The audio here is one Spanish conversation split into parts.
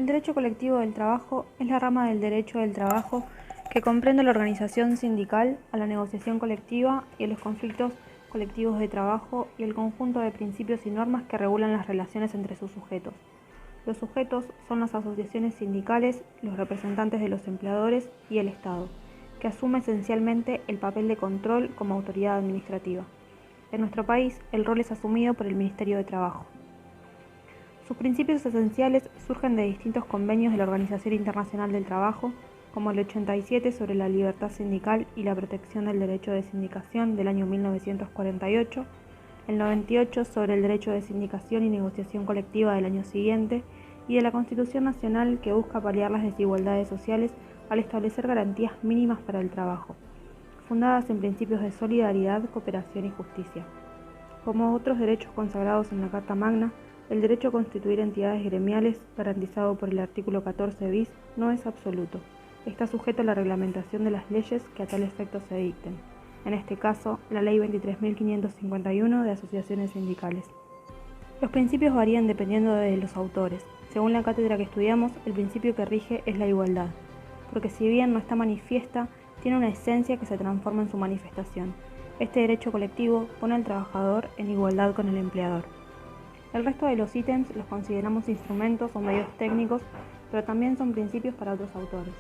El derecho colectivo del trabajo es la rama del derecho del trabajo que comprende la organización sindical, a la negociación colectiva y a los conflictos colectivos de trabajo y el conjunto de principios y normas que regulan las relaciones entre sus sujetos. Los sujetos son las asociaciones sindicales, los representantes de los empleadores y el Estado, que asume esencialmente el papel de control como autoridad administrativa. En nuestro país, el rol es asumido por el Ministerio de Trabajo. Sus principios esenciales surgen de distintos convenios de la Organización Internacional del Trabajo, como el 87 sobre la libertad sindical y la protección del derecho de sindicación del año 1948, el 98 sobre el derecho de sindicación y negociación colectiva del año siguiente, y de la Constitución Nacional que busca paliar las desigualdades sociales al establecer garantías mínimas para el trabajo, fundadas en principios de solidaridad, cooperación y justicia. Como otros derechos consagrados en la Carta Magna, el derecho a constituir entidades gremiales, garantizado por el artículo 14 bis, no es absoluto. Está sujeto a la reglamentación de las leyes que a tal efecto se dicten. En este caso, la Ley 23.551 de asociaciones sindicales. Los principios varían dependiendo de los autores. Según la cátedra que estudiamos, el principio que rige es la igualdad, porque si bien no está manifiesta, tiene una esencia que se transforma en su manifestación. Este derecho colectivo pone al trabajador en igualdad con el empleador. El resto de los ítems los consideramos instrumentos o medios técnicos, pero también son principios para otros autores.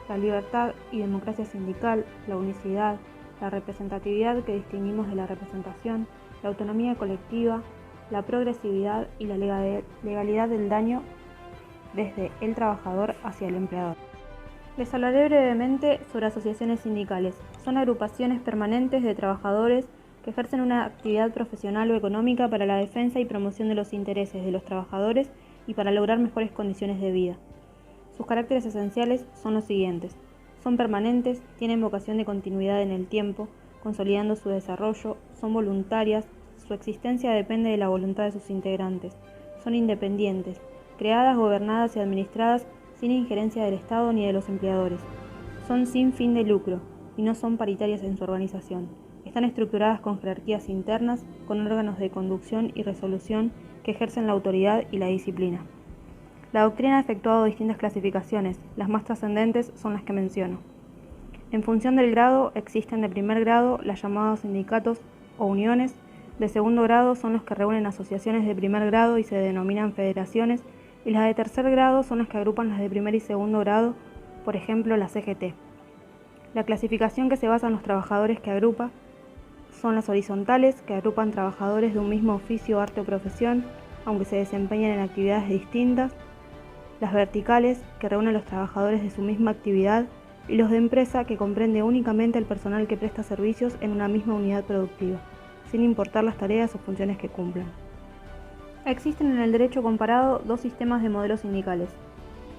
La libertad y democracia sindical, la unicidad, la representatividad que distinguimos de la representación, la autonomía colectiva, la progresividad y la legalidad del daño desde el trabajador hacia el empleador. Les hablaré brevemente sobre asociaciones sindicales. Son agrupaciones permanentes de trabajadores que ejercen una actividad profesional o económica para la defensa y promoción de los intereses de los trabajadores y para lograr mejores condiciones de vida. Sus caracteres esenciales son los siguientes. Son permanentes, tienen vocación de continuidad en el tiempo, consolidando su desarrollo, son voluntarias, su existencia depende de la voluntad de sus integrantes, son independientes, creadas, gobernadas y administradas sin injerencia del Estado ni de los empleadores. Son sin fin de lucro y no son paritarias en su organización. Están estructuradas con jerarquías internas, con órganos de conducción y resolución que ejercen la autoridad y la disciplina. La doctrina ha efectuado distintas clasificaciones, las más trascendentes son las que menciono. En función del grado, existen de primer grado las llamadas sindicatos o uniones, de segundo grado son los que reúnen asociaciones de primer grado y se denominan federaciones, y las de tercer grado son las que agrupan las de primer y segundo grado, por ejemplo la CGT. La clasificación que se basa en los trabajadores que agrupa son las horizontales, que agrupan trabajadores de un mismo oficio, arte o profesión, aunque se desempeñan en actividades distintas, las verticales, que reúnen a los trabajadores de su misma actividad, y los de empresa, que comprende únicamente al personal que presta servicios en una misma unidad productiva, sin importar las tareas o funciones que cumplan. Existen en el derecho comparado dos sistemas de modelos sindicales.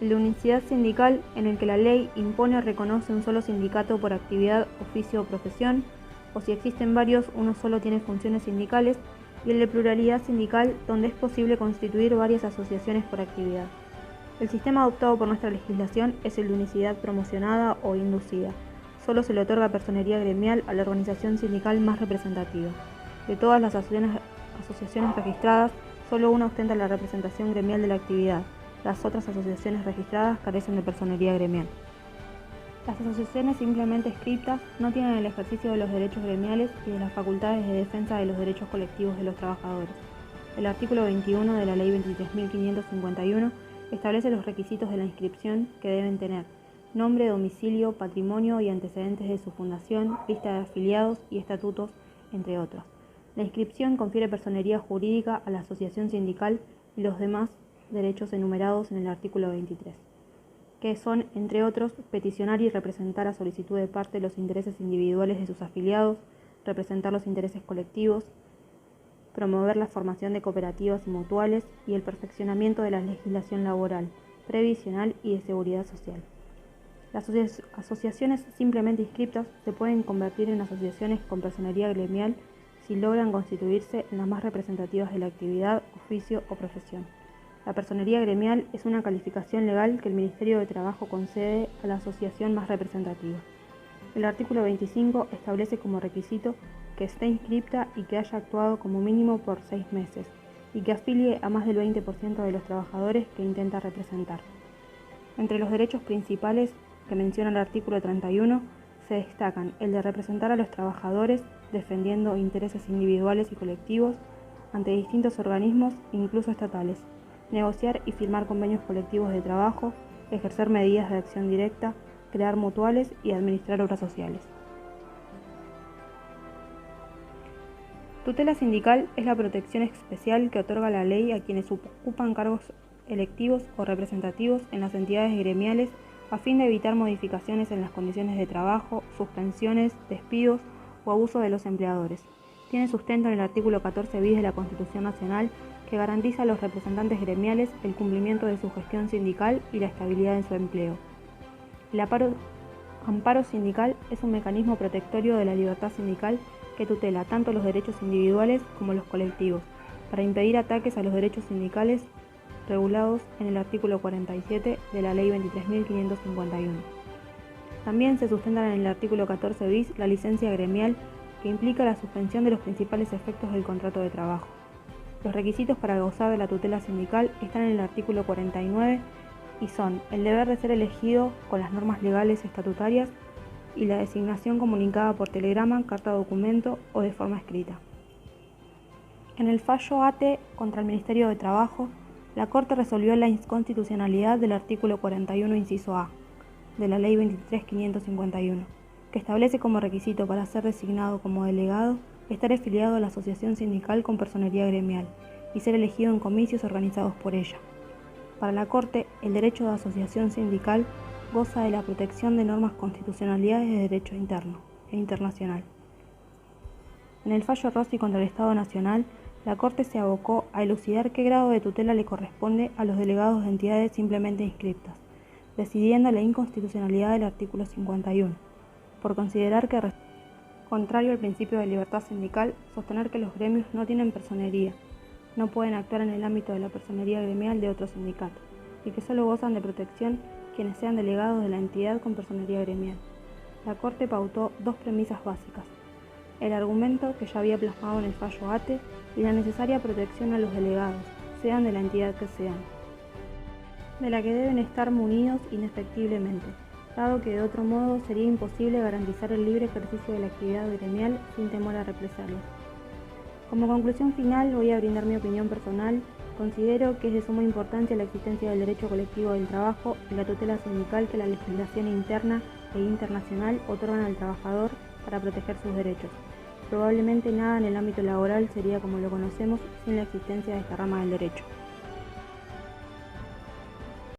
El de unicidad sindical, en el que la ley impone o reconoce un solo sindicato por actividad, oficio o profesión, o si existen varios, uno solo tiene funciones sindicales, y el de pluralidad sindical, donde es posible constituir varias asociaciones por actividad. El sistema adoptado por nuestra legislación es el de unicidad promocionada o inducida. Solo se le otorga personería gremial a la organización sindical más representativa. De todas las asociaciones registradas, solo una ostenta la representación gremial de la actividad. Las otras asociaciones registradas carecen de personería gremial. Las asociaciones simplemente inscritas no tienen el ejercicio de los derechos gremiales y de las facultades de defensa de los derechos colectivos de los trabajadores. El artículo 21 de la Ley 23.551 establece los requisitos de la inscripción que deben tener: nombre, domicilio, patrimonio y antecedentes de su fundación, lista de afiliados y estatutos, entre otros. La inscripción confiere personería jurídica a la asociación sindical y los demás derechos enumerados en el artículo 23, que son, entre otros, peticionar y representar a solicitud de parte los intereses individuales de sus afiliados, representar los intereses colectivos, promover la formación de cooperativas y mutuales y el perfeccionamiento de la legislación laboral, previsional y de seguridad social. Las asociaciones simplemente inscritas se pueden convertir en asociaciones con personería gremial si logran constituirse en las más representativas de la actividad, oficio o profesión. La personería gremial es una calificación legal que el Ministerio de Trabajo concede a la asociación más representativa. El artículo 25 establece como requisito que esté inscripta y que haya actuado como mínimo por 6 meses, y que afilie a más del 20% de los trabajadores que intenta representar. Entre los derechos principales que menciona el artículo 31 se destacan el de representar a los trabajadores defendiendo intereses individuales y colectivos ante distintos organismos, incluso estatales, negociar y firmar convenios colectivos de trabajo, ejercer medidas de acción directa, crear mutuales y administrar obras sociales. Tutela sindical es la protección especial que otorga la ley a quienes ocupan cargos electivos o representativos en las entidades gremiales a fin de evitar modificaciones en las condiciones de trabajo, suspensiones, despidos o abuso de los empleadores. Tiene sustento en el artículo 14 bis de la Constitución Nacional, que garantiza a los representantes gremiales el cumplimiento de su gestión sindical y la estabilidad en su empleo. El amparo sindical es un mecanismo protectorio de la libertad sindical que tutela tanto los derechos individuales como los colectivos, para impedir ataques a los derechos sindicales regulados en el artículo 47 de la Ley 23.551. También se sustenta en el artículo 14 bis la licencia gremial, que implica la suspensión de los principales efectos del contrato de trabajo. Los requisitos para gozar de la tutela sindical están en el artículo 49 y son el deber de ser elegido con las normas legales estatutarias y la designación comunicada por telegrama, carta documento o de forma escrita. En el fallo ATE contra el Ministerio de Trabajo, la Corte resolvió la inconstitucionalidad del artículo 41 inciso A de la Ley 23.551, que establece como requisito para ser designado como delegado estar afiliado a la asociación sindical con personería gremial y ser elegido en comicios organizados por ella. Para la Corte, el derecho de asociación sindical goza de la protección de normas constitucionales de derecho interno e internacional. En el fallo Rossi contra el Estado Nacional, la Corte se abocó a elucidar qué grado de tutela le corresponde a los delegados de entidades simplemente inscriptas, decidiendo la inconstitucionalidad del artículo 51, por considerar que, contrario al principio de libertad sindical, sostener que los gremios no tienen personería, no pueden actuar en el ámbito de la personería gremial de otro sindicato, y que solo gozan de protección quienes sean delegados de la entidad con personería gremial. La Corte pautó dos premisas básicas: el argumento que ya había plasmado en el fallo ATE y la necesaria protección a los delegados, sean de la entidad que sean, de la que deben estar munidos indefectiblemente, dado que de otro modo sería imposible garantizar el libre ejercicio de la actividad gremial sin temor a represalias. Como conclusión final, voy a brindar mi opinión personal. Considero que es de suma importancia la existencia del derecho colectivo del trabajo y la tutela sindical que la legislación interna e internacional otorgan al trabajador para proteger sus derechos. Probablemente nada en el ámbito laboral sería como lo conocemos sin la existencia de esta rama del derecho.